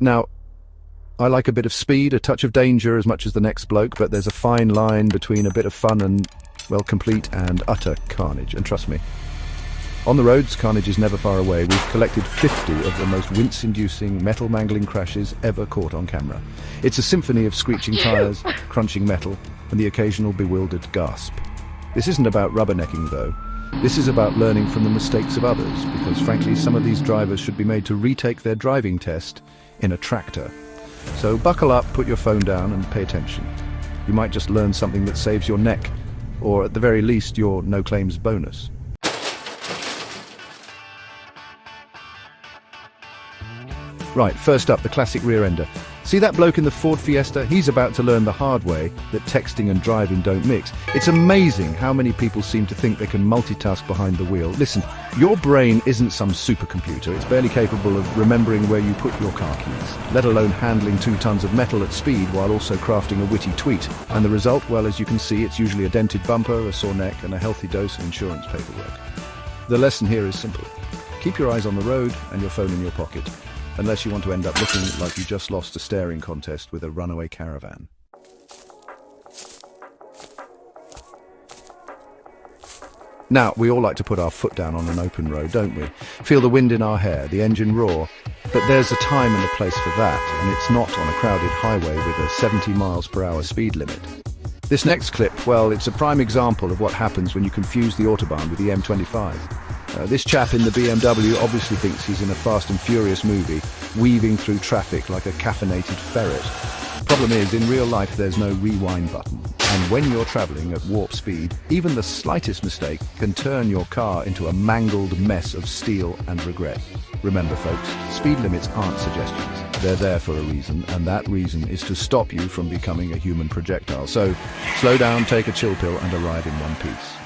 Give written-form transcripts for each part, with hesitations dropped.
Now, I like a bit of speed, a touch of danger as much as the next bloke, but there's a fine line between a bit of fun and, well, complete and utter carnage. And trust me, on the roads, carnage is never far away. We've collected 50 of the most wince-inducing, metal-mangling crashes ever caught on camera. It's a symphony of screeching tyres, crunching metal, and the occasional bewildered gasp. This isn't about rubbernecking, though. This is about learning from the mistakes of others, because frankly, some of these drivers should be made to retake their driving test in a tractor. So buckle up, put your phone down, and pay attention. You might just learn something that saves your neck, or at the very least, your no-claims bonus. Right, first up, the classic rear-ender. See that bloke in the Ford Fiesta? He's about to learn the hard way that texting and driving don't mix. It's amazing how many people seem to think they can multitask behind the wheel. Listen, your brain isn't some supercomputer. It's barely capable of remembering where you put your car keys, let alone handling 2 tons of metal at speed while also crafting a witty tweet. And the result, well, as you can see, it's usually a dented bumper, a sore neck, and a healthy dose of insurance paperwork. The lesson here is simple. Keep your eyes on the road and your phone in your pocket, unless you want to end up looking like you just lost a staring contest with a runaway caravan. Now, we all like to put our foot down on an open road, don't we? Feel the wind in our hair, the engine roar. But there's a time and a place for that, and it's not on a crowded highway with a 70 miles per hour speed limit. This next clip, well, it's a prime example of what happens when you confuse the Autobahn with the M25. This chap in the BMW obviously thinks he's in a Fast and Furious movie, weaving through traffic like a caffeinated ferret. Problem is, in real life there's no rewind button, and when you're travelling at warp speed, even the slightest mistake can turn your car into a mangled mess of steel and regret. Remember folks, speed limits aren't suggestions. They're there for a reason, and that reason is to stop you from becoming a human projectile. So, slow down, take a chill pill, and arrive in one piece.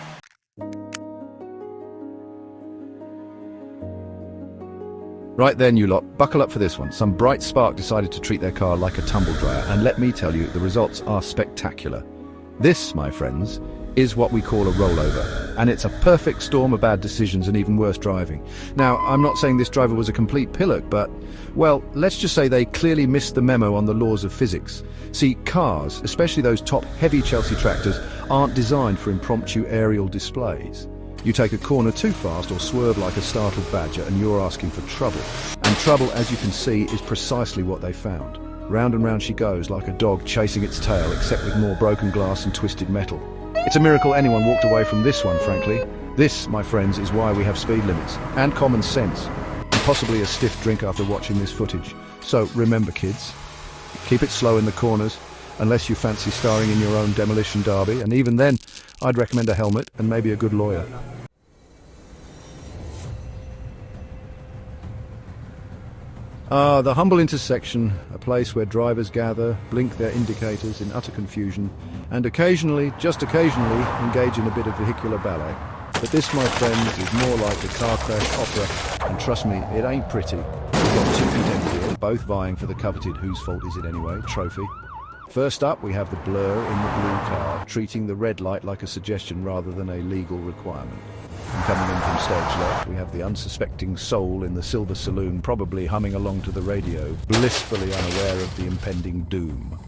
Right then, you lot, buckle up for this one. Some bright spark decided to treat their car like a tumble dryer, and let me tell you, the results are spectacular. This, my friends, is what we call a rollover, and it's a perfect storm of bad decisions and even worse driving. Now, I'm not saying this driver was a complete pillock, but, well, let's just say they clearly missed the memo on the laws of physics. See, cars, especially those top heavy Chelsea tractors, aren't designed for impromptu aerial displays. You take a corner too fast or swerve like a startled badger and you're asking for trouble. And trouble, as you can see, is precisely what they found. Round and round she goes like a dog chasing its tail, except with more broken glass and twisted metal. It's a miracle anyone walked away from this one, frankly. This, my friends, is why we have speed limits, and common sense, and possibly a stiff drink after watching this footage. So remember kids, keep it slow in the corners, unless you fancy starring in your own demolition derby, and even then, I'd recommend a helmet and maybe a good lawyer. The humble intersection, a place where drivers gather, blink their indicators in utter confusion, and occasionally, just occasionally, engage in a bit of vehicular ballet. But this, my friends, is more like a car crash opera, and trust me, it ain't pretty. We've got 2 contenders here, both vying for the coveted "Whose Fault Is It Anyway" trophy. First up, we have the blur in the blue car, treating the red light like a suggestion rather than a legal requirement. And coming in from stage left, we have the unsuspecting soul in the silver saloon, probably humming along to the radio, blissfully unaware of the impending doom.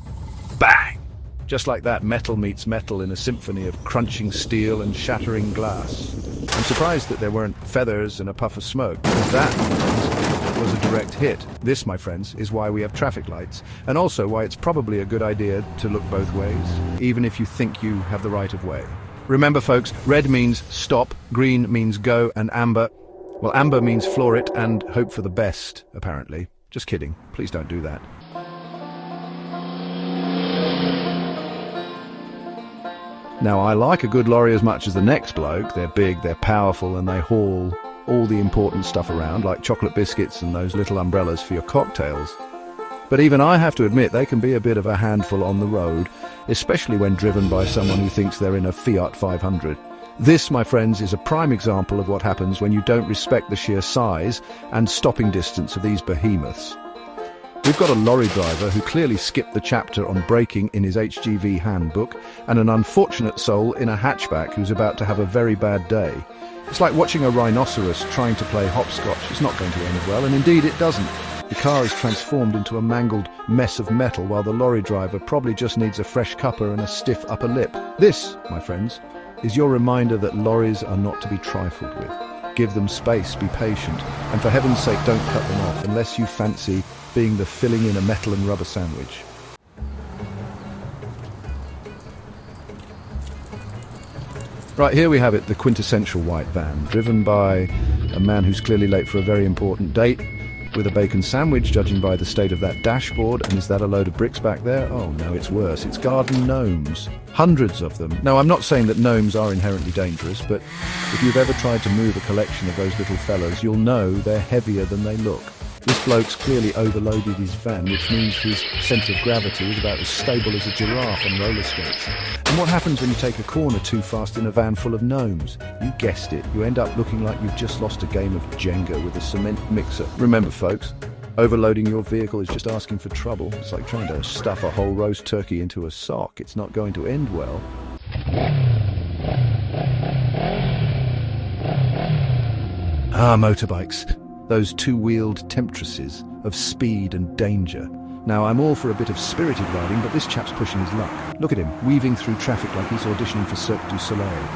Bang! Just like that, metal meets metal in a symphony of crunching steel and shattering glass. I'm surprised that there weren't feathers and a puff of smoke, because that was a direct hit. This, my friends, is why we have traffic lights, and also why it's probably a good idea to look both ways, even if you think you have the right of way. Remember folks, red means stop, green means go, and amber, well, amber means floor it and hope for the best, apparently. Just kidding, please don't do that. Now, I like a good lorry as much as the next bloke. They're big, they're powerful, and they haul all the important stuff around, like chocolate biscuits and those little umbrellas for your cocktails. But even I have to admit they can be a bit of a handful on the road, especially when driven by someone who thinks they're in a Fiat 500. This, my friends, is a prime example of what happens when you don't respect the sheer size and stopping distance of these behemoths. We've got a lorry driver who clearly skipped the chapter on braking in his HGV handbook, and an unfortunate soul in a hatchback who's about to have a very bad day. It's like watching a rhinoceros trying to play hopscotch. It's not going to end well, and indeed it doesn't. The car is transformed into a mangled mess of metal while the lorry driver probably just needs a fresh cuppa and a stiff upper lip. This, my friends, is your reminder that lorries are not to be trifled with. Give them space, be patient, and for heaven's sake don't cut them off unless you fancy being the filling in a metal and rubber sandwich. Right, here we have it, the quintessential white van, driven by a man who's clearly late for a very important date, with a bacon sandwich, judging by the state of that dashboard. And is that a load of bricks back there? Oh no, it's worse. It's garden gnomes. Hundreds of them. Now, I'm not saying that gnomes are inherently dangerous, but if you've ever tried to move a collection of those little fellas, you'll know they're heavier than they look. This bloke's clearly overloaded his van, which means his centre of gravity is about as stable as a giraffe on roller skates. And what happens when you take a corner too fast in a van full of gnomes? You guessed it, you end up looking like you've just lost a game of Jenga with a cement mixer. Remember, folks, overloading your vehicle is just asking for trouble. It's like trying to stuff a whole roast turkey into a sock. It's not going to end well. Ah, motorbikes. Those two-wheeled temptresses of speed and danger. Now, I'm all for a bit of spirited riding, but this chap's pushing his luck. Look at him, weaving through traffic like he's auditioning for Cirque du Soleil.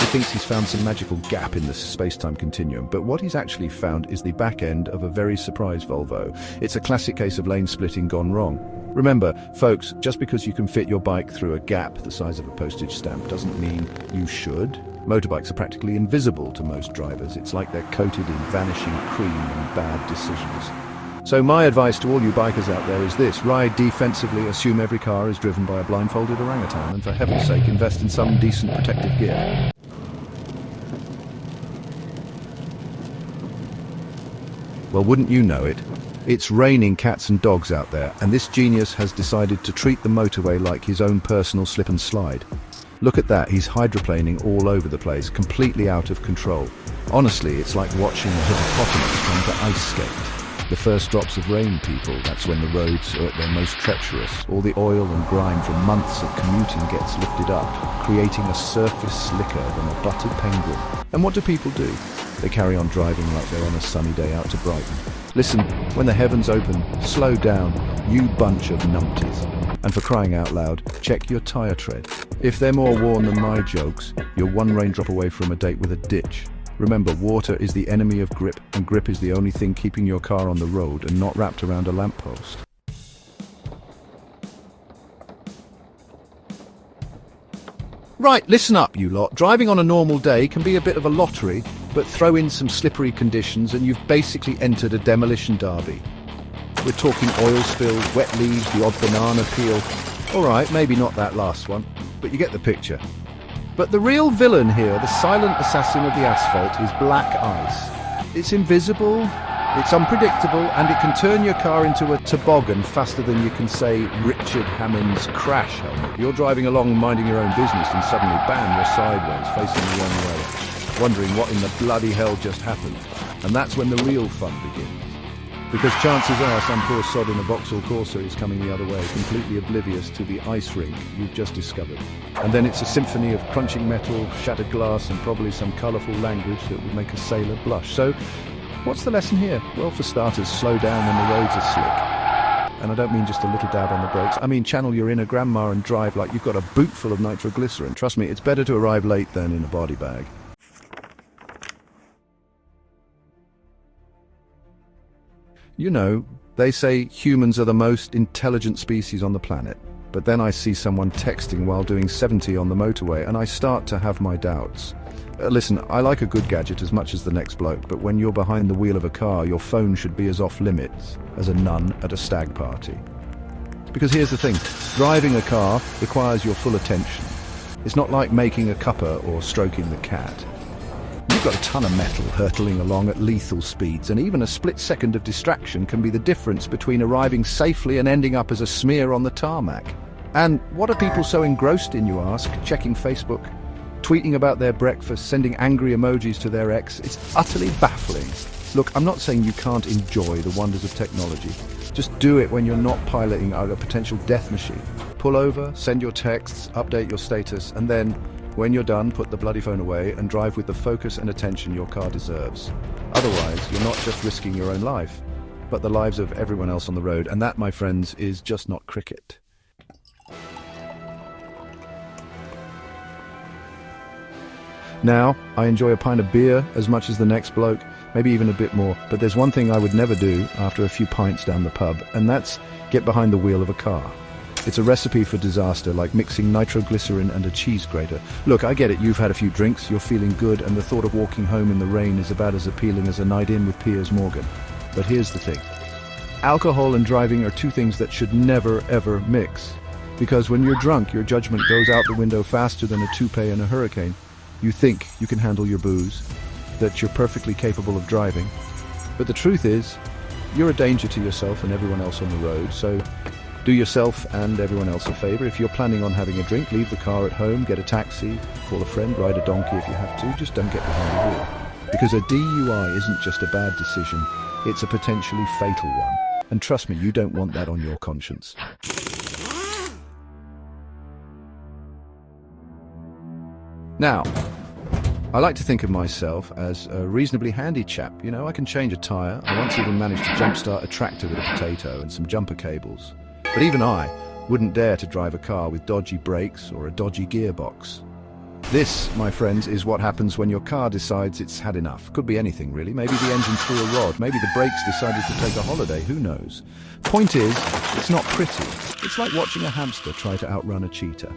He thinks he's found some magical gap in the space-time continuum, but what he's actually found is the back end of a very surprise Volvo. It's a classic case of lane splitting gone wrong. Remember, folks, just because you can fit your bike through a gap the size of a postage stamp doesn't mean you should. Motorbikes are practically invisible to most drivers. It's like they're coated in vanishing cream and bad decisions. So my advice to all you bikers out there is this: ride defensively, assume every car is driven by a blindfolded orangutan, and for heaven's sake, invest in some decent protective gear. Well, wouldn't you know it? It's raining cats and dogs out there, and this genius has decided to treat the motorway like his own personal slip and slide. Look at that, he's hydroplaning all over the place, completely out of control. Honestly, it's like watching a hippopotamus trying to ice skate. The first drops of rain, people, that's when the roads are at their most treacherous. All the oil and grime from months of commuting gets lifted up, creating a surface slicker than a buttered penguin. And what do people do? They carry on driving like they're on a sunny day out to Brighton. Listen, when the heavens open, slow down, you bunch of numpties. And for crying out loud, check your tyre tread. If they're more worn than my jokes, you're one raindrop away from a date with a ditch. Remember, water is the enemy of grip, and grip is the only thing keeping your car on the road and not wrapped around a lamppost. Right, listen up, you lot. Driving on a normal day can be a bit of a lottery, but throw in some slippery conditions and you've basically entered a demolition derby. We're talking oil spills, wet leaves, the odd banana peel. Alright, maybe not that last one, but you get the picture. But the real villain here, the silent assassin of the asphalt, is black ice. It's invisible, it's unpredictable, and it can turn your car into a toboggan faster than you can say Richard Hammond's crash helmet. You're driving along minding your own business and suddenly, bam, you're sideways, facing the wrong way, wondering what in the bloody hell just happened. And that's when the real fun begins. Because chances are some poor sod in a Vauxhall Corsa is coming the other way, completely oblivious to the ice rink you've just discovered. And then it's a symphony of crunching metal, shattered glass, and probably some colourful language that would make a sailor blush. So, what's the lesson here? Well, for starters, slow down when the roads are slick. And I don't mean just a little dab on the brakes. I mean channel your inner grandma and drive like you've got a boot full of nitroglycerin. Trust me, it's better to arrive late than in a body bag. You know, they say humans are the most intelligent species on the planet. But then I see someone texting while doing 70 on the motorway and I start to have my doubts. Listen, I like a good gadget as much as the next bloke, but when you're behind the wheel of a car, your phone should be as off limits as a nun at a stag party. Because here's the thing, driving a car requires your full attention. It's not like making a cuppa or stroking the cat. You've got a ton of metal hurtling along at lethal speeds, and even a split second of distraction can be the difference between arriving safely and ending up as a smear on the tarmac. And what are people so engrossed in, you ask? Checking Facebook, tweeting about their breakfast, sending angry emojis to their ex? It's utterly baffling. Look, I'm not saying you can't enjoy the wonders of technology. Just do it when you're not piloting a potential death machine. Pull over, send your texts, update your status, and then, when you're done, put the bloody phone away and drive with the focus and attention your car deserves. Otherwise, you're not just risking your own life, but the lives of everyone else on the road, and that, my friends, is just not cricket. Now, I enjoy a pint of beer as much as the next bloke, maybe even a bit more, but there's one thing I would never do after a few pints down the pub, and that's get behind the wheel of a car. It's a recipe for disaster, like mixing nitroglycerin and a cheese grater. Look, I get it, you've had a few drinks, you're feeling good, and the thought of walking home in the rain is about as appealing as a night in with Piers Morgan. But here's the thing. Alcohol and driving are two things that should never, ever mix. Because when you're drunk, your judgment goes out the window faster than a toupee in a hurricane. You think you can handle your booze, that you're perfectly capable of driving. But the truth is, you're a danger to yourself and everyone else on the road, so do yourself and everyone else a favor. If you're planning on having a drink, leave the car at home, get a taxi, call a friend, ride a donkey if you have to, just don't get behind the wheel. Because a DUI isn't just a bad decision, it's a potentially fatal one. And trust me, you don't want that on your conscience. Now, I like to think of myself as a reasonably handy chap. You know, I can change a tyre. I once even managed to jumpstart a tractor with a potato and some jumper cables. But even I wouldn't dare to drive a car with dodgy brakes or a dodgy gearbox. This, my friends, is what happens when your car decides it's had enough. Could be anything, really. Maybe the engine threw a rod. Maybe the brakes decided to take a holiday. Who knows? Point is, it's not pretty. It's like watching a hamster try to outrun a cheetah.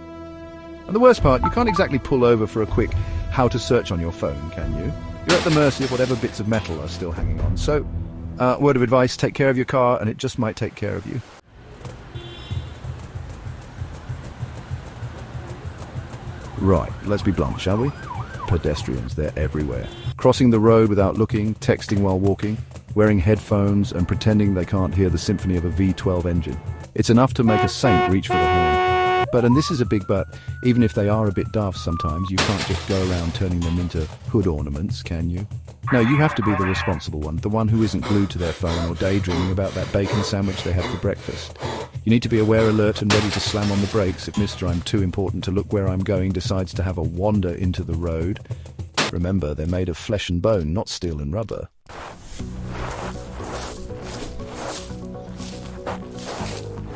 And the worst part, you can't exactly pull over for a quick how to search on your phone, can you? You're at the mercy of whatever bits of metal are still hanging on. So, word of advice, take care of your car and it just might take care of you. Right, let's be blunt, shall we? Pedestrians, they're everywhere. Crossing the road without looking, texting while walking, wearing headphones and pretending they can't hear the symphony of a V12 engine. It's enough to make a saint reach for the horn. But, and this is a big but, even if they are a bit daft sometimes, you can't just go around turning them into hood ornaments, can you? No, you have to be the responsible one, the one who isn't glued to their phone or daydreaming about that bacon sandwich they had for breakfast. You need to be aware, alert and ready to slam on the brakes if Mr. I'm too important to look where I'm going decides to have a wander into the road. Remember, they're made of flesh and bone, not steel and rubber.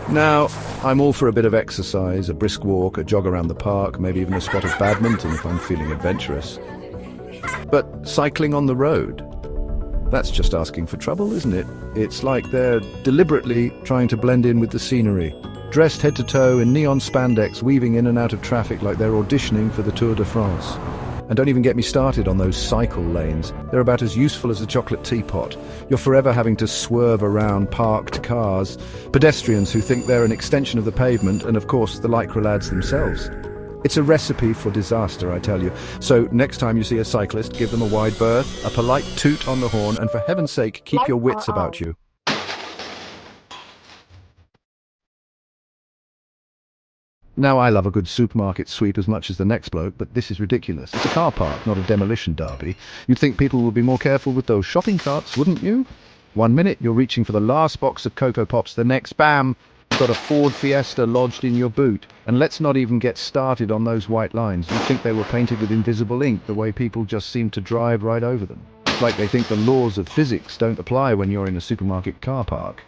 Now, I'm all for a bit of exercise, a brisk walk, a jog around the park, maybe even a spot of badminton if I'm feeling adventurous. But cycling on the road, that's just asking for trouble, isn't it? It's like they're deliberately trying to blend in with the scenery, dressed head to toe in neon spandex, weaving in and out of traffic like they're auditioning for the Tour de France. And don't even get me started on those cycle lanes. They're about as useful as a chocolate teapot. You're forever having to swerve around parked cars, pedestrians who think they're an extension of the pavement, and of course the lycra lads themselves. It's a recipe for disaster, I tell you. So next time you see a cyclist, give them a wide berth, a polite toot on the horn, and for heaven's sake, keep your wits about you. Now, I love a good supermarket sweep as much as the next bloke, but this is ridiculous. It's a car park, not a demolition derby. You'd think people would be more careful with those shopping carts, wouldn't you? 1 minute, you're reaching for the last box of Cocoa Pops. The next, bam, you've got a Ford Fiesta lodged in your boot. And let's not even get started on those white lines. You'd think they were painted with invisible ink, the way people just seem to drive right over them. It's like they think the laws of physics don't apply when you're in a supermarket car park.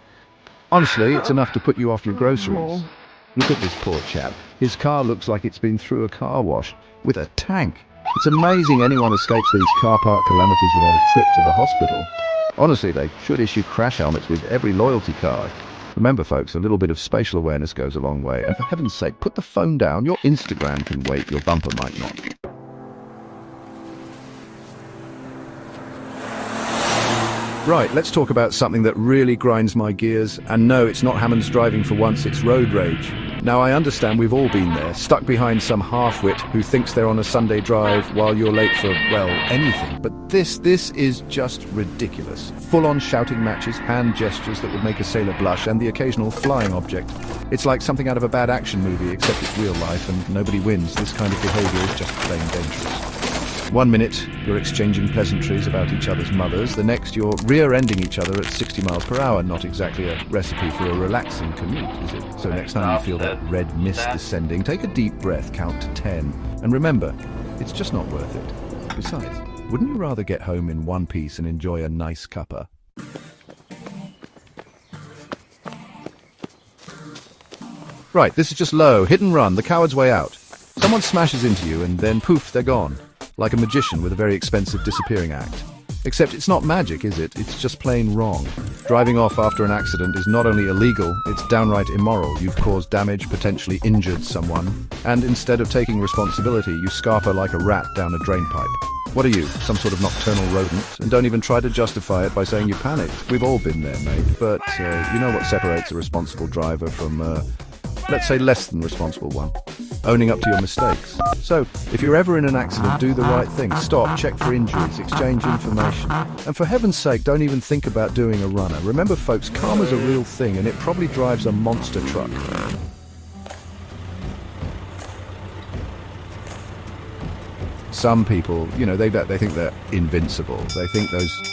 Honestly, it's enough to put you off your groceries. Look at this poor chap. His car looks like it's been through a car wash with a tank. It's amazing anyone escapes these car park calamities without a trip to the hospital. Honestly, they should issue crash helmets with every loyalty card. Remember, folks, a little bit of spatial awareness goes a long way. And for heaven's sake, put the phone down. Your Instagram can wait, your bumper might not. Right, let's talk about something that really grinds my gears. And no, it's not Hammond's driving for once, it's road rage. Now, I understand we've all been there, stuck behind some half-wit who thinks they're on a Sunday drive while you're late for, well, anything. But this is just ridiculous. Full-on shouting matches, hand gestures that would make a sailor blush, and the occasional flying object. It's like something out of a bad action movie, except it's real life and nobody wins. This kind of behaviour is just plain dangerous. 1 minute, you're exchanging pleasantries about each other's mothers. The next, you're rear-ending each other at 60 miles per hour. Not exactly a recipe for a relaxing commute, is it? So next time you feel that red mist descending, take a deep breath, count to 10. And remember, it's just not worth it. Besides, wouldn't you rather get home in one piece and enjoy a nice cuppa? Right, this is just low, hit and run, the coward's way out. Someone smashes into you and then poof, they're gone. Like a magician with a very expensive disappearing act. Except it's not magic, is it? It's just plain wrong. Driving off after an accident is not only illegal, it's downright immoral. You've caused damage, potentially injured someone, and instead of taking responsibility, you scarper like a rat down a drain pipe. What are you, some sort of nocturnal rodent? And don't even try to justify it by saying you panicked. We've all been there, mate. But you know what separates a responsible driver from, let's say, less than responsible one? Owning up to your mistakes. So, if you're ever in an accident, do the right thing. Stop, check for injuries, exchange information. And for heaven's sake, don't even think about doing a runner. Remember, folks, karma's a real thing, and it probably drives a monster truck. Some people, you know, they think they're invincible. They think those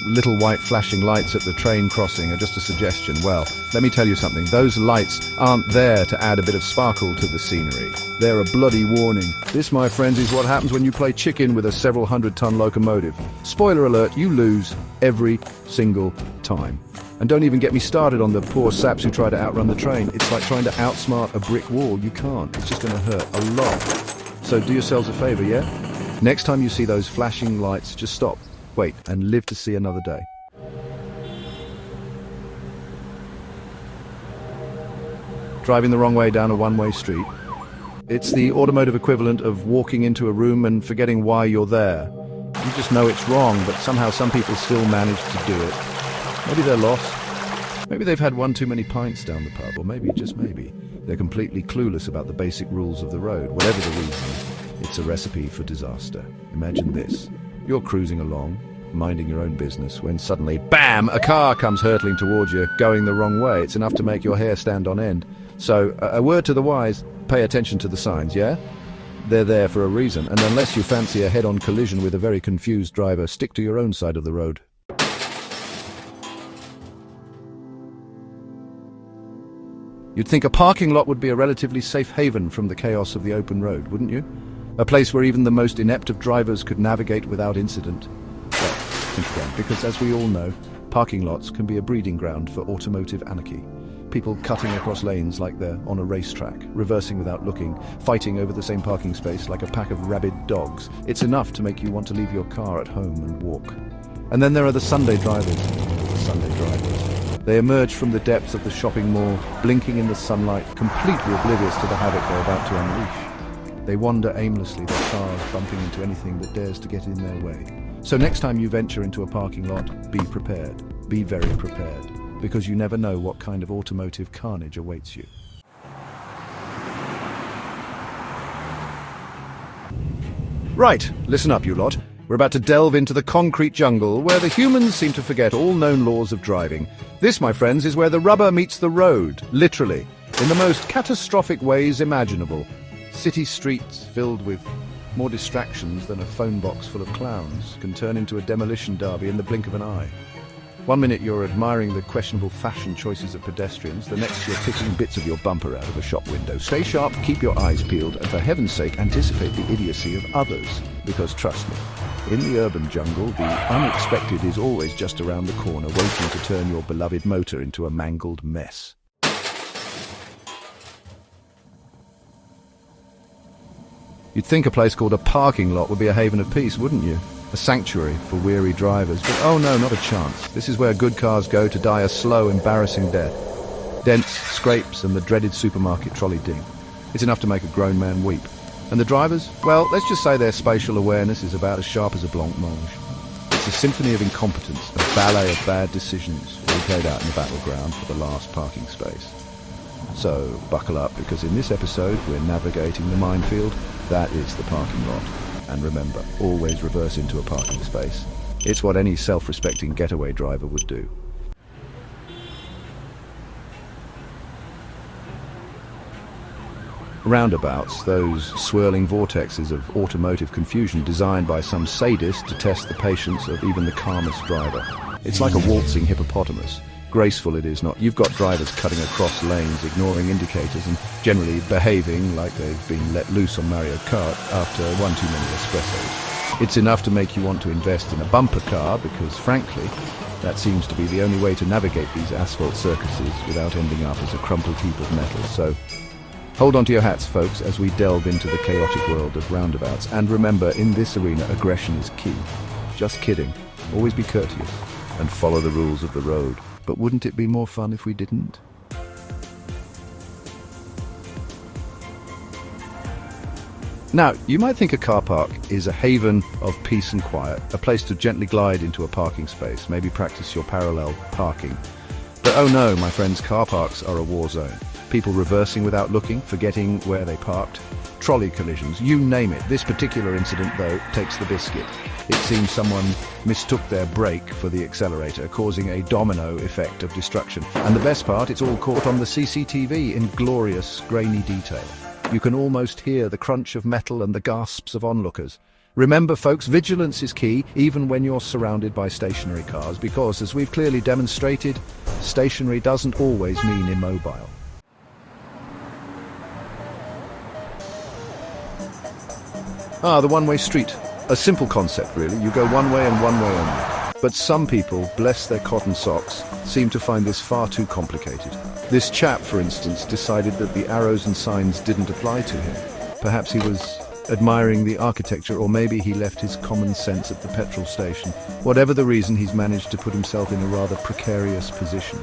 little white flashing lights at the train crossing are just a suggestion. Well, let me tell you something. Those lights aren't there to add a bit of sparkle to the scenery. They're a bloody warning. This, my friends, is what happens when you play chicken with a several hundred-ton locomotive. Spoiler alert, you lose every single time. And don't even get me started on the poor saps who try to outrun the train. It's like trying to outsmart a brick wall. You can't. It's just going to hurt a lot. So do yourselves a favor, yeah? Next time you see those flashing lights, just stop. Wait, and live to see another day. Driving the wrong way down a one-way street. It's the automotive equivalent of walking into a room and forgetting why you're there. You just know it's wrong, but somehow some people still manage to do it. Maybe they're lost. Maybe they've had one too many pints down the pub, or maybe, just maybe, they're completely clueless about the basic rules of the road. Whatever the reason, it's a recipe for disaster. Imagine this. You're cruising along, minding your own business, when suddenly, BAM! A car comes hurtling towards you, going the wrong way. It's enough to make your hair stand on end. So, a word to the wise, pay attention to the signs, yeah? They're there for a reason, and unless you fancy a head-on collision with a very confused driver, stick to your own side of the road. You'd think a parking lot would be a relatively safe haven from the chaos of the open road, wouldn't you? A place where even the most inept of drivers could navigate without incident. Well, think again, because as we all know, parking lots can be a breeding ground for automotive anarchy. People cutting across lanes like they're on a racetrack, reversing without looking, fighting over the same parking space like a pack of rabid dogs. It's enough to make you want to leave your car at home and walk. And then there are the Sunday drivers. They emerge from the depths of the shopping mall, blinking in the sunlight, completely oblivious to the havoc they're about to unleash. They wander aimlessly, their cars bumping into anything that dares to get in their way. So next time you venture into a parking lot, be prepared. Be very prepared. Because you never know what kind of automotive carnage awaits you. Right, listen up, you lot. We're about to delve into the concrete jungle where the humans seem to forget all known laws of driving. This, my friends, is where the rubber meets the road, literally, in the most catastrophic ways imaginable. City streets filled with more distractions than a phone box full of clowns can turn into a demolition derby in the blink of an eye. One minute you're admiring the questionable fashion choices of pedestrians, the next you're picking bits of your bumper out of a shop window. Stay sharp, keep your eyes peeled, and for heaven's sake, anticipate the idiocy of others. Because trust me, in the urban jungle, the unexpected is always just around the corner, waiting to turn your beloved motor into a mangled mess. You'd think a place called a parking lot would be a haven of peace, wouldn't you? A sanctuary for weary drivers. But oh no, not a chance. This is where good cars go to die a slow, embarrassing death. Dents, scrapes, and the dreaded supermarket trolley ding. It's enough to make a grown man weep. And the drivers? Well, let's just say their spatial awareness is about as sharp as a blancmange. It's a symphony of incompetence, a ballet of bad decisions, all played out in the battleground for the last parking space. So, buckle up, because in this episode, we're navigating the minefield. That is the parking lot. And remember, always reverse into a parking space. It's what any self-respecting getaway driver would do. Roundabouts, those swirling vortexes of automotive confusion designed by some sadist to test the patience of even the calmest driver. It's like a waltzing hippopotamus. Graceful it is not. You've got drivers cutting across lanes, ignoring indicators, and generally behaving like they've been let loose on Mario Kart after one too many espressos. It's enough to make you want to invest in a bumper car because, frankly, that seems to be the only way to navigate these asphalt circuses without ending up as a crumpled heap of metal. So, hold on to your hats, folks, as we delve into the chaotic world of roundabouts. And remember, in this arena, aggression is key. Just kidding. Always be courteous and follow the rules of the road. But wouldn't it be more fun if we didn't? Now, you might think a car park is a haven of peace and quiet, a place to gently glide into a parking space, maybe practice your parallel parking. But oh no, my friends, car parks are a war zone. People reversing without looking, forgetting where they parked, trolley collisions, you name it. This particular incident, though, takes the biscuit. It seems someone mistook their brake for the accelerator, causing a domino effect of destruction. And the best part, it's all caught on the CCTV in glorious, grainy detail. You can almost hear the crunch of metal and the gasps of onlookers. Remember, folks, vigilance is key, even when you're surrounded by stationary cars, because, as we've clearly demonstrated, stationary doesn't always mean immobile. The one-way street. A simple concept, really. You go one way and one way only. But some people, bless their cotton socks, seem to find this far too complicated. This chap, for instance, decided that the arrows and signs didn't apply to him. Perhaps he was admiring the architecture, or maybe he left his common sense at the petrol station. Whatever the reason, he's managed to put himself in a rather precarious position.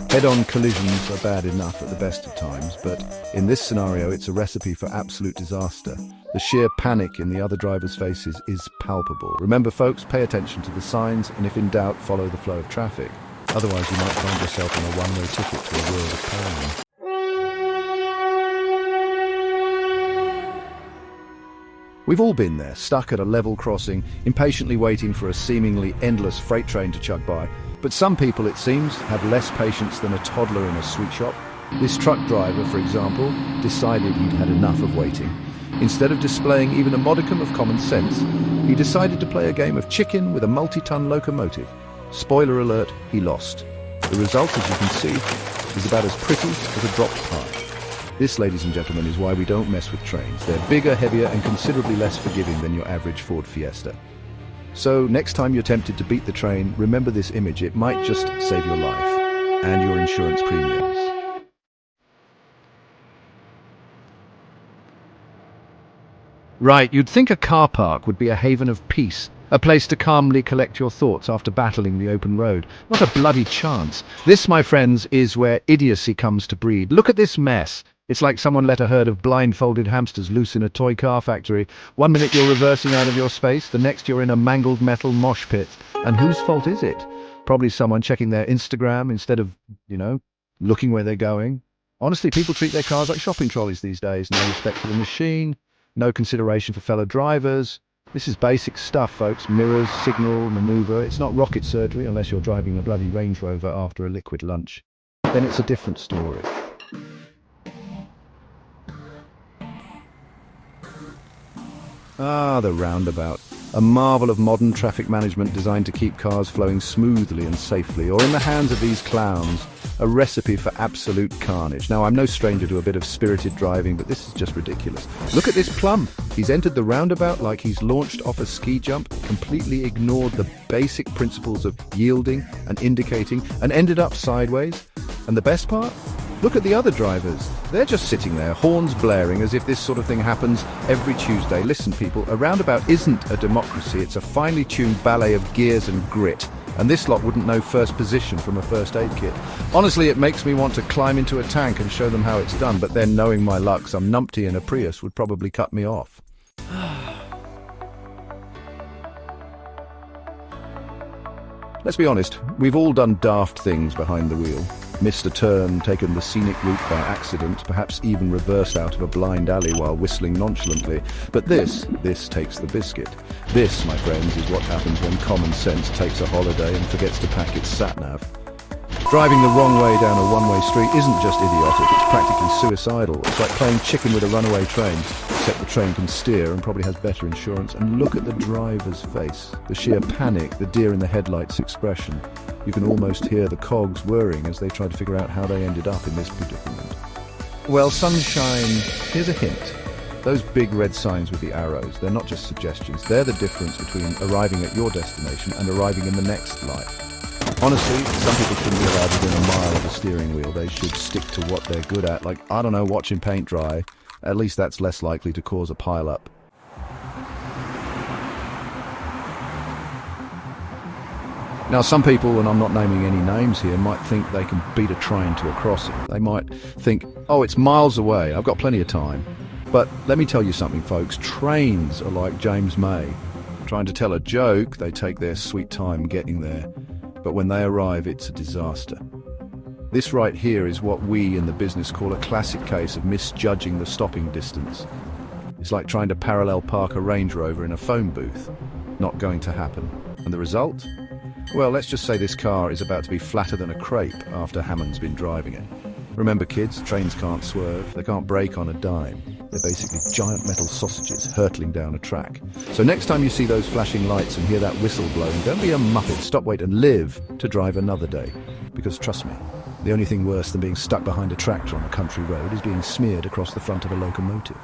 Head-on collisions are bad enough at the best of times, but in this scenario, it's a recipe for absolute disaster. The sheer panic in the other driver's faces is palpable. Remember, folks, pay attention to the signs, and if in doubt, follow the flow of traffic. Otherwise, you might find yourself on a one-way ticket to a world of pain. We've all been there, stuck at a level crossing, impatiently waiting for a seemingly endless freight train to chug by. But some people, it seems, have less patience than a toddler in a sweet shop. This truck driver, for example, decided he'd had enough of waiting. Instead of displaying even a modicum of common sense, he decided to play a game of chicken with a multi-ton locomotive. Spoiler alert, he lost. The result, as you can see, is about as pretty as a dropped pie. This, ladies and gentlemen, is why we don't mess with trains. They're bigger, heavier, and considerably less forgiving than your average Ford Fiesta. So, next time you're tempted to beat the train, remember this image. It might just save your life and your insurance premiums. Right, you'd think a car park would be a haven of peace, a place to calmly collect your thoughts after battling the open road. Not a bloody chance. This, my friends, is where idiocy comes to breed. Look at this mess. It's like someone let a herd of blindfolded hamsters loose in a toy car factory. One minute you're reversing out of your space, the next you're in a mangled metal mosh pit. And whose fault is it? Probably someone checking their Instagram instead of, looking where they're going. Honestly, people treat their cars like shopping trolleys these days. No respect for the machine. No consideration for fellow drivers. This is basic stuff, folks. Mirrors, signal, maneuver. It's not rocket surgery unless you're driving a bloody Range Rover after a liquid lunch. Then it's a different story. The roundabout. A marvel of modern traffic management designed to keep cars flowing smoothly and safely, or in the hands of these clowns, a recipe for absolute carnage. Now, I'm no stranger to a bit of spirited driving, but this is just ridiculous. Look at this plum. He's entered the roundabout like he's launched off a ski jump, completely ignored the basic principles of yielding and indicating, and ended up sideways. And the best part? Look at the other drivers. They're just sitting there, horns blaring, as if this sort of thing happens every Tuesday. Listen, people, a roundabout isn't a democracy. It's a finely tuned ballet of gears and grit. And this lot wouldn't know first position from a first aid kit. Honestly, it makes me want to climb into a tank and show them how it's done, but then, knowing my luck, some numpty in a Prius would probably cut me off. Let's be honest, we've all done daft things behind the wheel. Missed a turn, taken the scenic route by accident, perhaps even reversed out of a blind alley while whistling nonchalantly. But this takes the biscuit. This, my friends, is what happens when common sense takes a holiday and forgets to pack its sat-nav. Driving the wrong way down a one-way street isn't just idiotic, it's practically suicidal. It's like playing chicken with a runaway train, except the train can steer and probably has better insurance. And look at the driver's face. The sheer panic, the deer in the headlights expression. You can almost hear the cogs whirring as they try to figure out how they ended up in this predicament. Well, sunshine, here's a hint. Those big red signs with the arrows, they're not just suggestions. They're the difference between arriving at your destination and arriving in the next light. Honestly, some people shouldn't be allowed within a mile of the steering wheel. They should stick to what they're good at, like, I don't know, watching paint dry. At least that's less likely to cause a pile-up. Now, some people, and I'm not naming any names here, might think they can beat a train to a crossing. They might think, oh, it's miles away, I've got plenty of time. But let me tell you something, folks. Trains are like James May. Trying to tell a joke, they take their sweet time getting there. But when they arrive, it's a disaster. This right here is what we in the business call a classic case of misjudging the stopping distance. It's like trying to parallel park a Range Rover in a phone booth. Not going to happen. And the result? Well, let's just say this car is about to be flatter than a crepe after Hammond's been driving it. Remember, kids, trains can't swerve, they can't brake on a dime. They're basically giant metal sausages hurtling down a track. So next time you see those flashing lights and hear that whistle blowing, don't be a muppet, stop, wait and live to drive another day. Because trust me, the only thing worse than being stuck behind a tractor on a country road is being smeared across the front of a locomotive.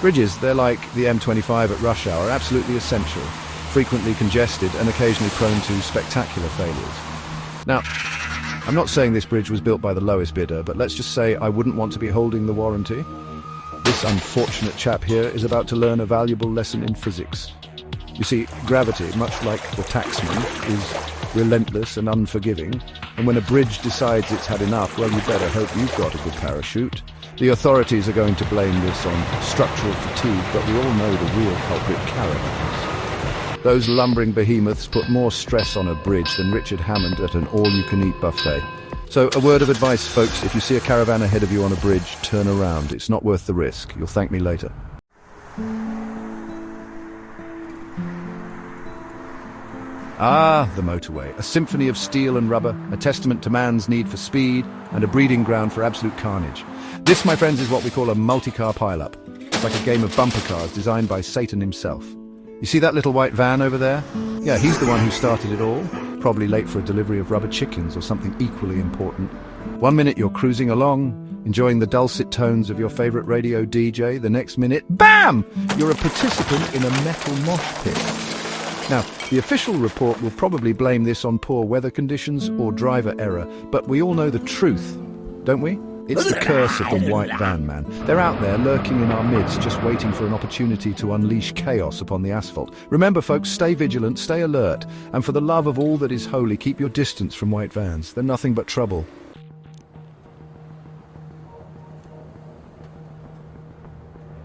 Bridges, they're like the M25 at rush hour, absolutely essential, frequently congested and occasionally prone to spectacular failures. Now, I'm not saying this bridge was built by the lowest bidder, but let's just say I wouldn't want to be holding the warranty. This unfortunate chap here is about to learn a valuable lesson in physics. You see, gravity, much like the taxman, is relentless and unforgiving, and when a bridge decides it's had enough, well, you better hope you've got a good parachute. The authorities are going to blame this on structural fatigue, but we all know the real culprit: caravans. Those lumbering behemoths put more stress on a bridge than Richard Hammond at an all-you-can-eat buffet. So a word of advice, folks, if you see a caravan ahead of you on a bridge, turn around. It's not worth the risk. You'll thank me later. Ah, the motorway, a symphony of steel and rubber, a testament to man's need for speed and a breeding ground for absolute carnage. This, my friends, is what we call a multi-car pile-up. It's like a game of bumper cars designed by Satan himself. You see that little white van over there? Yeah, he's the one who started it all. Probably late for a delivery of rubber chickens or something equally important. One minute you're cruising along, enjoying the dulcet tones of your favorite radio DJ. The next minute, BAM! You're a participant in a metal mosh pit. Now, the official report will probably blame this on poor weather conditions or driver error, but we all know the truth, don't we? It's the curse of the white van man. They're out there lurking in our midst, just waiting for an opportunity to unleash chaos upon the asphalt. Remember, folks, stay vigilant, stay alert, and for the love of all that is holy, keep your distance from white vans. They're nothing but trouble.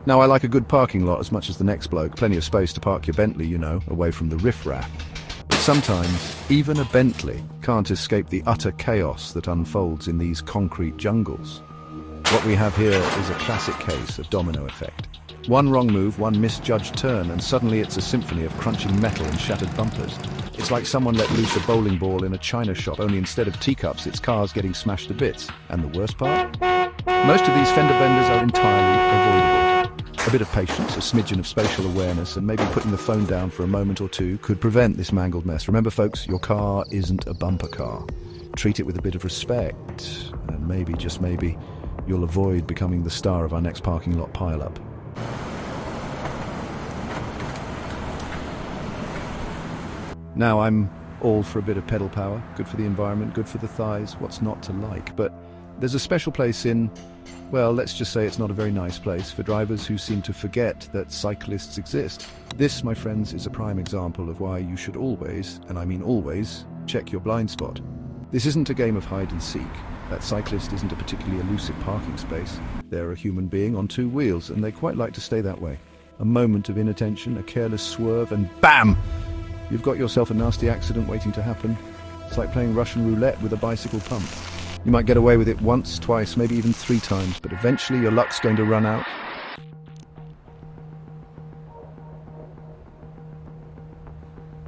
Now, I like a good parking lot as much as the next bloke. Plenty of space to park your Bentley, you know, away from the riffraff. But sometimes, even a Bentley can't escape the utter chaos that unfolds in these concrete jungles. What we have here is a classic case of domino effect. One wrong move, one misjudged turn, and suddenly it's a symphony of crunching metal and shattered bumpers. It's like someone let loose a bowling ball in a china shop, only instead of teacups, it's cars getting smashed to bits. And the worst part? Most of these fender benders are entirely avoidable. A bit of patience, a smidgen of spatial awareness, and maybe putting the phone down for a moment or two could prevent this mangled mess. Remember, folks, your car isn't a bumper car. Treat it with a bit of respect, and maybe, just maybe, you'll avoid becoming the star of our next parking lot pile-up. Now, I'm all for a bit of pedal power. Good for the environment, good for the thighs, what's not to like? But there's a special place in, well, let's just say it's not a very nice place for drivers who seem to forget that cyclists exist. This, my friends, is a prime example of why you should always, and I mean always, check your blind spot. This isn't a game of hide and seek. That cyclist isn't a particularly elusive parking space. They're a human being on two wheels, and they quite like to stay that way. A moment of inattention, a careless swerve, and BAM! You've got yourself a nasty accident waiting to happen. It's like playing Russian roulette with a bicycle pump. You might get away with it once, twice, maybe even 3 times, but eventually your luck's going to run out.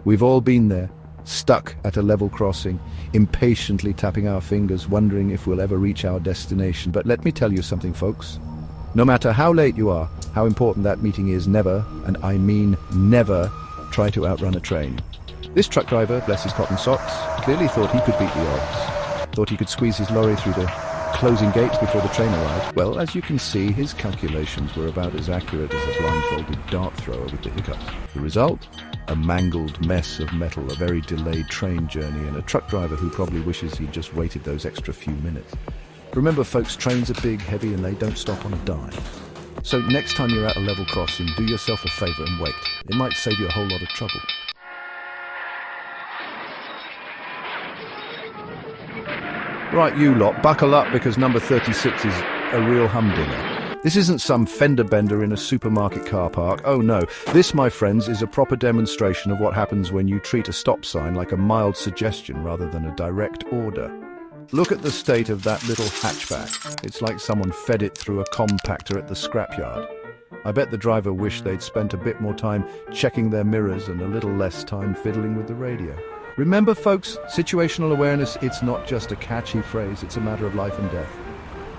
We've all been there, stuck at a level crossing, impatiently tapping our fingers, wondering if we'll ever reach our destination. But let me tell you something, folks. No matter how late you are, how important that meeting is, never, and I mean never, try to outrun a train. This truck driver, bless his cotton socks, clearly thought he could beat the odds. Thought he could squeeze his lorry through the closing gates before the train arrived. Well, as you can see, his calculations were about as accurate as a blindfolded dart thrower with the hiccups. The result? A mangled mess of metal, a very delayed train journey, and a truck driver who probably wishes he'd just waited those extra few minutes. Remember, folks, trains are big, heavy, and they don't stop on a dime. So next time you're at a level crossing, do yourself a favor and wait. It might save you a whole lot of trouble. Right, you lot, buckle up because number 36 is a real humdinger. This isn't some fender bender in a supermarket car park. Oh no, this, my friends, is a proper demonstration of what happens when you treat a stop sign like a mild suggestion rather than a direct order. Look at the state of that little hatchback. It's like someone fed it through a compactor at the scrapyard. I bet the driver wished they'd spent a bit more time checking their mirrors and a little less time fiddling with the radio. Remember, folks, situational awareness, it's not just a catchy phrase, it's a matter of life and death.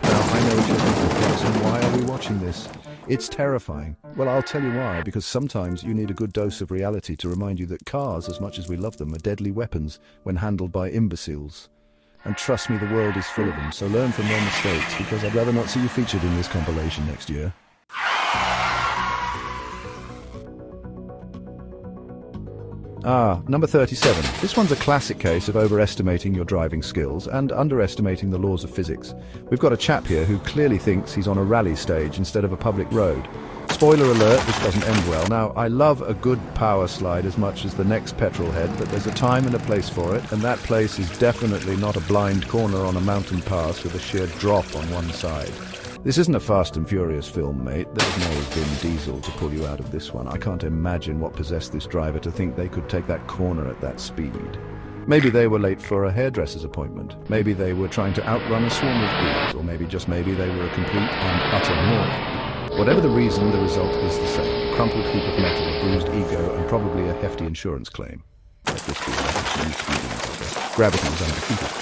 Now, I know what you're thinking, Jackson, why are we watching this? It's terrifying. Well, I'll tell you why, because sometimes you need a good dose of reality to remind you that cars, as much as we love them, are deadly weapons when handled by imbeciles. And trust me, the world is full of them, so learn from their mistakes, because I'd rather not see you featured in this compilation next year. Number 37. This one's a classic case of overestimating your driving skills and underestimating the laws of physics. We've got a chap here who clearly thinks he's on a rally stage instead of a public road. Spoiler alert, this doesn't end well. Now, I love a good power slide as much as the next petrol head, but there's a time and a place for it, and that place is definitely not a blind corner on a mountain pass with a sheer drop on one side. This isn't a Fast and Furious film, mate. There's no Vin Diesel to pull you out of this one. I can't imagine what possessed this driver to think they could take that corner at that speed. Maybe they were late for a hairdresser's appointment. Maybe they were trying to outrun a swarm of bees, or maybe just maybe they were a complete and utter moron. Whatever the reason, the result is the same. A crumpled heap of metal, a bruised ego, and probably a hefty insurance claim. Let this be a message you students. Gravity is undefeated.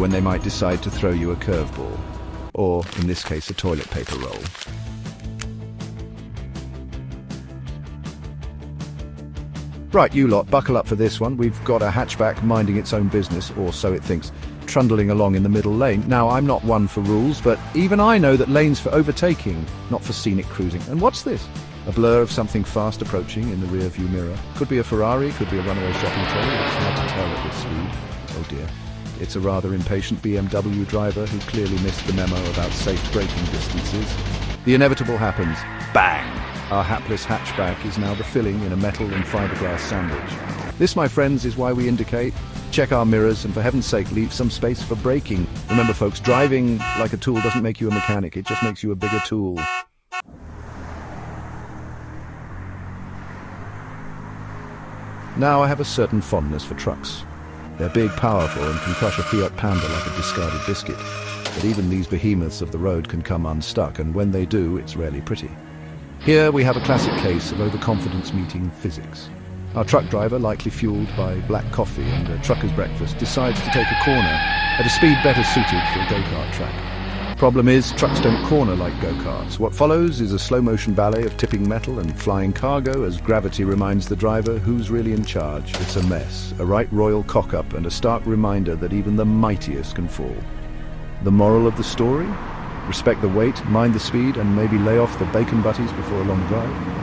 When they might decide to throw you a curveball, or, in this case, a toilet paper roll. Right, you lot, buckle up for this one. We've got a hatchback minding its own business, or so it thinks, trundling along in the middle lane. Now, I'm not one for rules, but even I know that lane's for overtaking, not for scenic cruising. And what's this? A blur of something fast approaching in the rear-view mirror. Could be a Ferrari, could be a runaway shopping trolley. It's hard to tell at this speed. Oh dear. It's a rather impatient BMW driver who clearly missed the memo about safe braking distances. The inevitable happens. Bang! Our hapless hatchback is now the filling in a metal and fiberglass sandwich. This, my friends, is why we indicate. Check our mirrors and for heaven's sake leave some space for braking. Remember folks, driving like a tool doesn't make you a mechanic, it just makes you a bigger tool. Now I have a certain fondness for trucks. They're big, powerful, and can crush a Fiat Panda like a discarded biscuit. But even these behemoths of the road can come unstuck, and when they do, it's rarely pretty. Here we have a classic case of overconfidence meeting physics. Our truck driver, likely fueled by black coffee and a trucker's breakfast, decides to take a corner at a speed better suited for a go-kart track. Problem is, trucks don't corner like go-karts. What follows is a slow-motion ballet of tipping metal and flying cargo as gravity reminds the driver who's really in charge. It's a mess, a right royal cock-up, and a stark reminder that even the mightiest can fall. The moral of the story? Respect the weight, mind the speed, and maybe lay off the bacon butties before a long drive.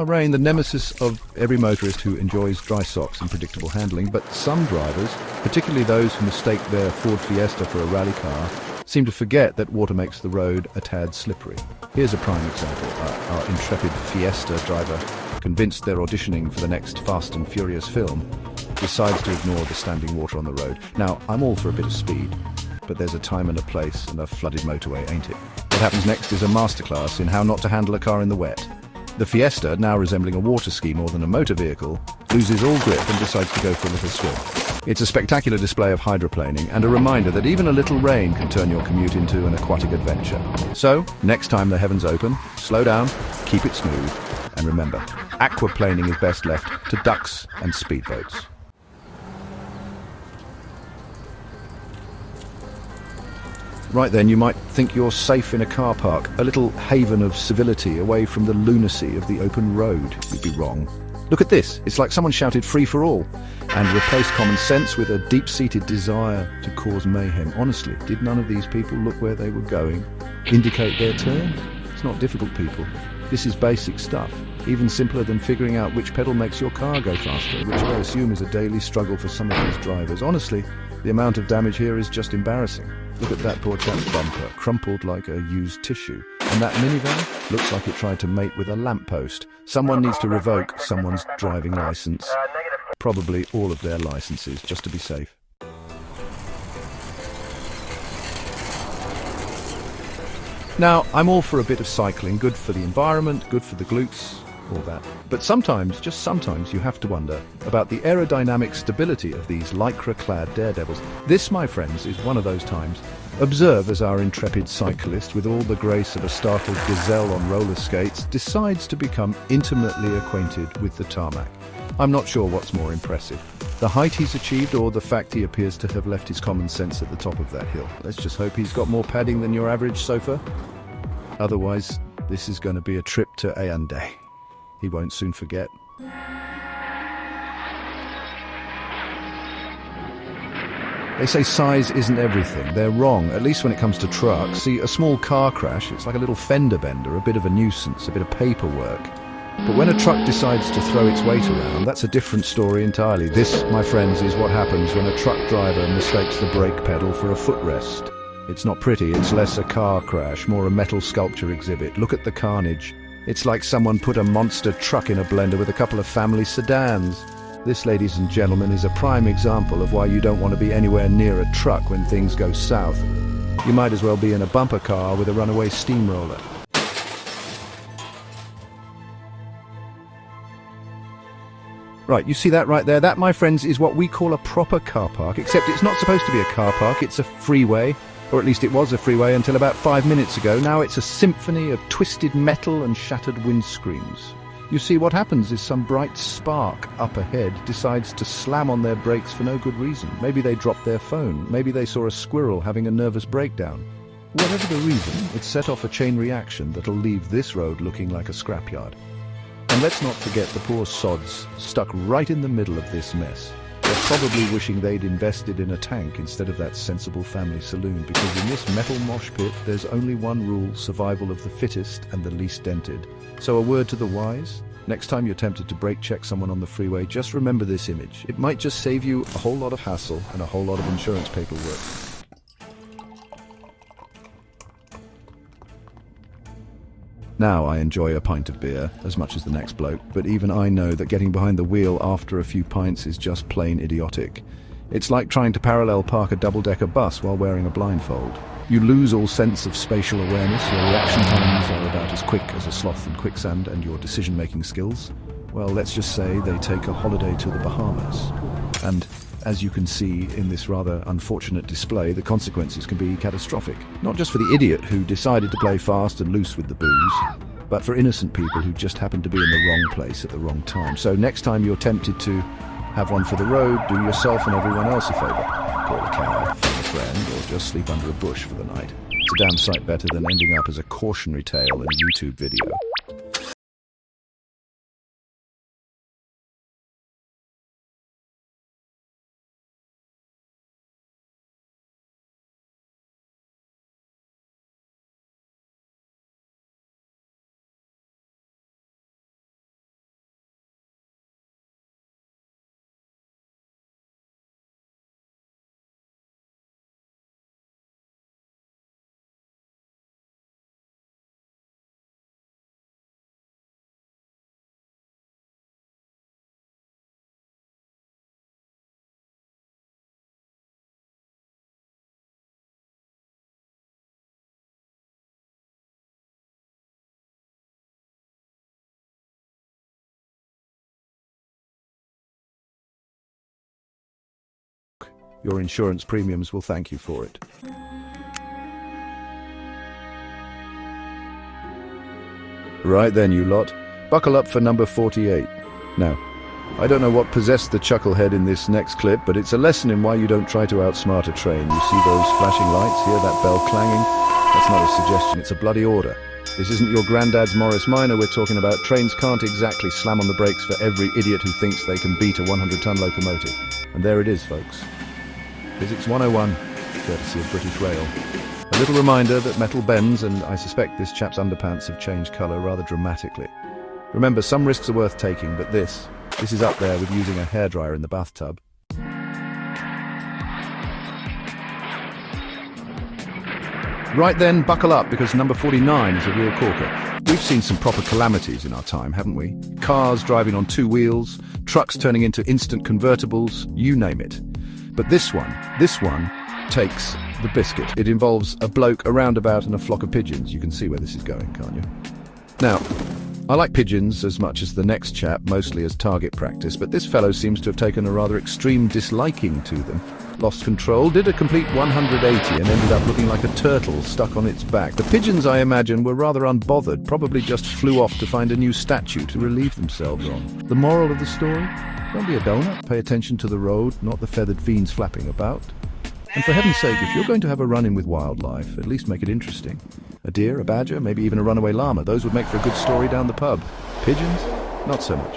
Rain, the nemesis of every motorist who enjoys dry socks and predictable handling, but some drivers, particularly those who mistake their Ford Fiesta for a rally car, seem to forget that water makes the road a tad slippery. Here's a prime example. Our intrepid Fiesta driver, convinced they're auditioning for the next Fast and Furious film, decides to ignore the standing water on the road. Now, I'm all for a bit of speed, but there's a time and a place and a flooded motorway, ain't it? What happens next is a masterclass in how not to handle a car in the wet. The Fiesta, now resembling a water ski more than a motor vehicle, loses all grip and decides to go for a little swim. It's a spectacular display of hydroplaning and a reminder that even a little rain can turn your commute into an aquatic adventure. So, next time the heavens open, slow down, keep it smooth, and remember, aquaplaning is best left to ducks and speedboats. Right then, you might think you're safe in a car park, a little haven of civility away from the lunacy of the open road. You'd be wrong. Look at this. It's like someone shouted free for all and replaced common sense with a deep-seated desire to cause mayhem. Honestly, did none of these people look where they were going, indicate their turn? It's not difficult, people. This is basic stuff, even simpler than figuring out which pedal makes your car go faster, which I assume is a daily struggle for some of these drivers. Honestly, the amount of damage here is just embarrassing. Look at that poor chap's bumper, crumpled like a used tissue. And that minivan looks like it tried to mate with a lamppost. Someone needs to revoke someone's driving license. Probably all of their licenses, just to be safe. Now, I'm all for a bit of cycling, good for the environment, good for the glutes, all that. But sometimes, just sometimes, you have to wonder about the aerodynamic stability of these lycra-clad daredevils. This, my friends, is one of those times. Observe as our intrepid cyclist, with all the grace of a startled gazelle on roller skates, decides to become intimately acquainted with the tarmac. I'm not sure what's more impressive, the height he's achieved or the fact he appears to have left his common sense at the top of that hill. Let's just hope he's got more padding than your average sofa. Otherwise, this is going to be a trip to Ayande. He won't soon forget. They say size isn't everything. They're wrong, at least when it comes to trucks. See, a small car crash, it's like a little fender bender, a bit of a nuisance, a bit of paperwork. But when a truck decides to throw its weight around, that's a different story entirely. This, my friends, is what happens when a truck driver mistakes the brake pedal for a footrest. It's not pretty, it's less a car crash, more a metal sculpture exhibit. Look at the carnage. It's like someone put a monster truck in a blender with a couple of family sedans. This, ladies and gentlemen, is a prime example of why you don't want to be anywhere near a truck when things go south. You might as well be in a bumper car with a runaway steamroller. Right, you see that right there? That, my friends, is what we call a proper car park, except it's not supposed to be a car park, it's a freeway. Or at least it was a freeway until about 5 minutes ago. Now it's a symphony of twisted metal and shattered windscreens. You see, what happens is some bright spark up ahead decides to slam on their brakes for no good reason. Maybe they dropped their phone. Maybe they saw a squirrel having a nervous breakdown. Whatever the reason, it set off a chain reaction that'll leave this road looking like a scrapyard. And let's not forget the poor sods stuck right in the middle of this mess. They're probably wishing they'd invested in a tank instead of that sensible family saloon, because in this metal mosh pit there's only one rule: survival of the fittest and the least dented. So a word to the wise: next time you're tempted to brake check someone on the freeway, just remember this image. It might just save you a whole lot of hassle and a whole lot of insurance paperwork. Now I enjoy a pint of beer as much as the next bloke, but even I know that getting behind the wheel after a few pints is just plain idiotic. It's like trying to parallel park a double-decker bus while wearing a blindfold. You lose all sense of spatial awareness, your reaction times are about as quick as a sloth in quicksand, and your decision-making skills, well, let's just say they take a holiday to the Bahamas. And as you can see in this rather unfortunate display, the consequences can be catastrophic. Not just for the idiot who decided to play fast and loose with the booze, but for innocent people who just happened to be in the wrong place at the wrong time. So next time you're tempted to have one for the road, do yourself and everyone else a favour. Call a cab, phone a friend, or just sleep under a bush for the night. It's a damn sight better than ending up as a cautionary tale in a YouTube video. Your insurance premiums will thank you for it. Right then, you lot. Buckle up for number 48. Now, I don't know what possessed the chucklehead in this next clip, but it's a lesson in why you don't try to outsmart a train. You see those flashing lights? Hear that bell clanging? That's not a suggestion, it's a bloody order. This isn't your granddad's Morris Minor we're talking about. Trains can't exactly slam on the brakes for every idiot who thinks they can beat a 100-ton locomotive. And there it is, folks. Physics 101, courtesy of British Rail. A little reminder that metal bends, and I suspect this chap's underpants have changed colour rather dramatically. Remember, some risks are worth taking, but this is up there with using a hairdryer in the bathtub. Right then, buckle up, because number 49 is a real corker. We've seen some proper calamities in our time, haven't we? Cars driving on two wheels, trucks turning into instant convertibles, you name it. But this one takes the biscuit. It involves a bloke, a roundabout, and a flock of pigeons. You can see where this is going, can't you? Now, I like pigeons as much as the next chap, mostly as target practice, but this fellow seems to have taken a rather extreme disliking to them. Lost control, did a complete 180 and ended up looking like a turtle stuck on its back. The pigeons, I imagine, were rather unbothered, probably just flew off to find a new statue to relieve themselves on. The moral of the story? Don't be a donut, pay attention to the road, not the feathered fiends flapping about. And for heaven's sake, if you're going to have a run-in with wildlife, at least make it interesting. A deer, a badger, maybe even a runaway llama. Those would make for a good story down the pub. Pigeons? Not so much.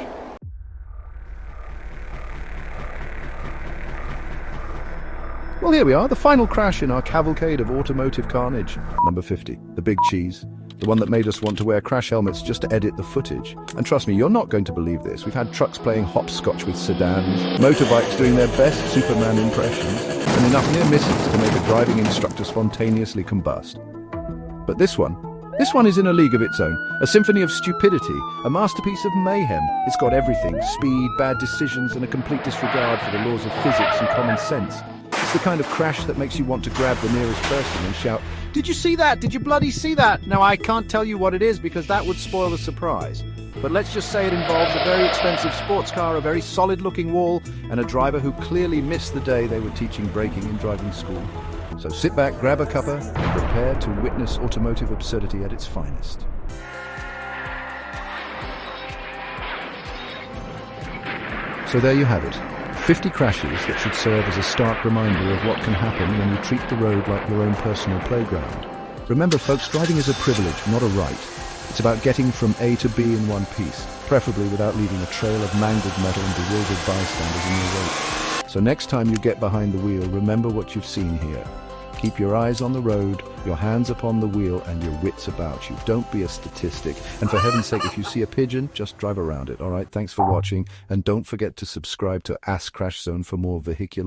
Well, here we are, the final crash in our cavalcade of automotive carnage. Number 50, the big cheese. The one that made us want to wear crash helmets just to edit the footage. And trust me, you're not going to believe this. We've had trucks playing hopscotch with sedans, motorbikes doing their best Superman impressions, and enough near misses to make a driving instructor spontaneously combust. But this one is in a league of its own. A symphony of stupidity, a masterpiece of mayhem. It's got everything: speed, bad decisions, and a complete disregard for the laws of physics and common sense. It's the kind of crash that makes you want to grab the nearest person and shout, "Did you see that? Did you bloody see that?" Now, I can't tell you what it is because that would spoil the surprise. But let's just say it involves a very expensive sports car, a very solid-looking wall, and a driver who clearly missed the day they were teaching braking in driving school. So sit back, grab a cuppa, and prepare to witness automotive absurdity at its finest. So there you have it. 50 crashes that should serve as a stark reminder of what can happen when you treat the road like your own personal playground. Remember, folks, driving is a privilege, not a right. It's about getting from A to B in one piece, preferably without leaving a trail of mangled metal and bewildered bystanders in your wake. So next time you get behind the wheel, remember what you've seen here. Keep your eyes on the road, your hands upon the wheel, and your wits about you. Don't be a statistic. And for heaven's sake, if you see a pigeon, just drive around it, all right? Thanks for watching, and don't forget to subscribe to CrashZone for more vehicular